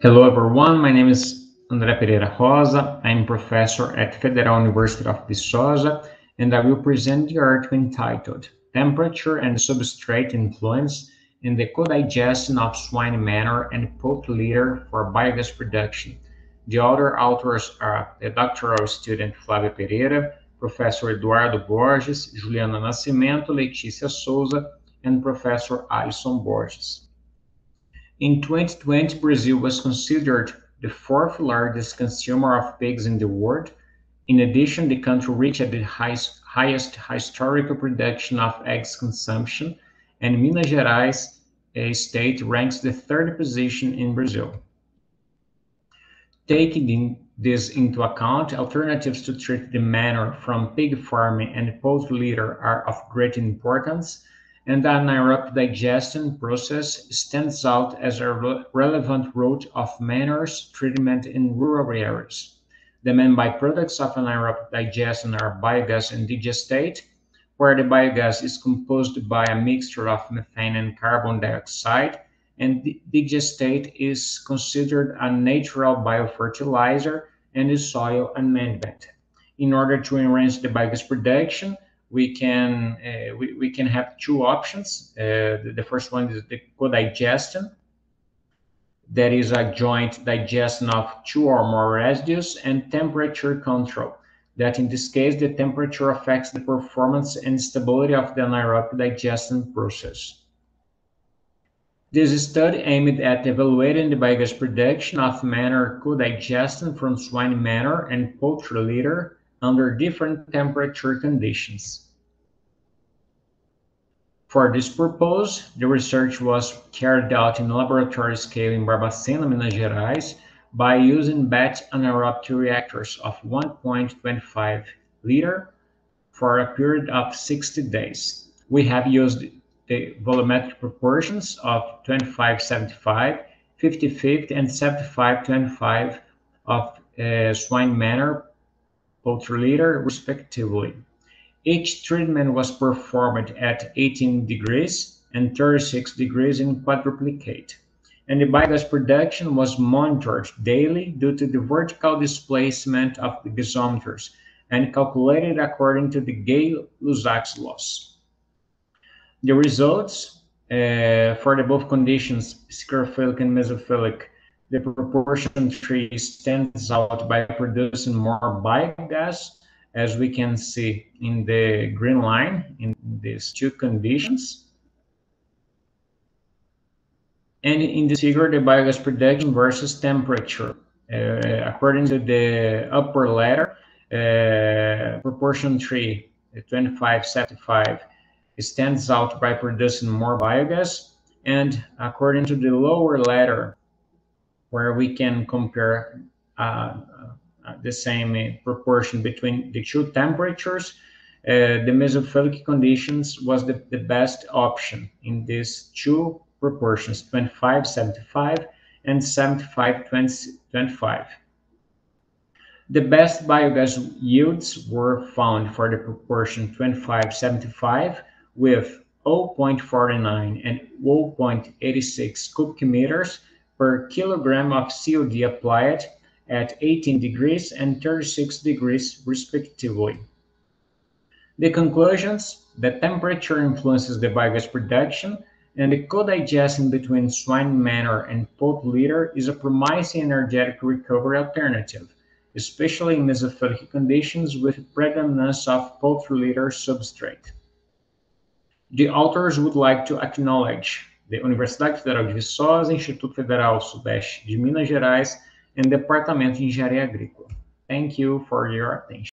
Hello everyone, my name is André Pereira Rosa. I'm professor at Federal University of Viçosa, and I will present the article entitled Temperature and Substrate Influence in the Co-Digestion of Swine Manure and Poultry Litter for Biogas Production. The other authors are the doctoral student Flávia Pereira, Professor Eduardo Borges, Juliana Nascimento, Letícia Souza, and Professor Alisson Borges. In 2020, Brazil was considered the fourth largest consumer of pigs in the world. In addition, the country reached the highest historical production of eggs consumption, and Minas Gerais, a state, ranks the third position in Brazil. Taking this into account, alternatives to treat the manure from pig farming and poultry litter are of great importance, and the anaerobic digestion process stands out as a relevant route of manure's treatment in rural areas. The main byproducts of anaerobic digestion are biogas and digestate, where the biogas is composed by a mixture of methane and carbon dioxide, and digestate is considered a natural biofertilizer and is soil amendment. In order to enhance the biogas production, we can have two options. The first one is the co-digestion. That is a joint digestion of two or more residues, and temperature control. That in this case, the temperature affects the performance and stability of the anaerobic digestion process. This study aimed at evaluating the biogas production of manure co-digestion from swine manure and poultry litter under different temperature conditions. For this purpose, the research was carried out in laboratory scale in Barbacena, Minas Gerais, by using batch anaerobic reactors of 1.25 liter for a period of 60 days. We have used the volumetric proportions of 25-75, 50-50, and 75-25 of swine manure, poultry litter, respectively. Each treatment was performed at 18 degrees and 36 degrees in quadruplicate, and the biogas production was monitored daily due to the vertical displacement of the gasometers and calculated according to the Gay-Lussac's laws. The results for the both conditions, sclerophilic and mesophilic, the proportion tree stands out by producing more biogas, as we can see in the green line in these two conditions. And in this figure, the biogas production versus temperature. According to the upper ladder, proportion 3, 25-75, stands out by producing more biogas. And according to the lower ladder, where we can compare the same proportion between the two temperatures, the mesophilic conditions was the best option in these two proportions, 25-75 and 75-25. The best biogas yields were found for the proportion 25-75 with 0.49 and 0.86 cubic meters per kilogram of COD applied at 18 degrees and 36 degrees respectively. The conclusions: the temperature influences the biogas production, and the co-digestion between swine manure and poultry litter is a promising energetic recovery alternative, especially in mesophilic conditions with predominance of poultry litter substrate. The authors would like to acknowledge the Universidade Federal de Viçosa, Instituto Federal Sudeste de Minas Gerais, and Departamento de Engenharia Agrícola. Thank you for your attention.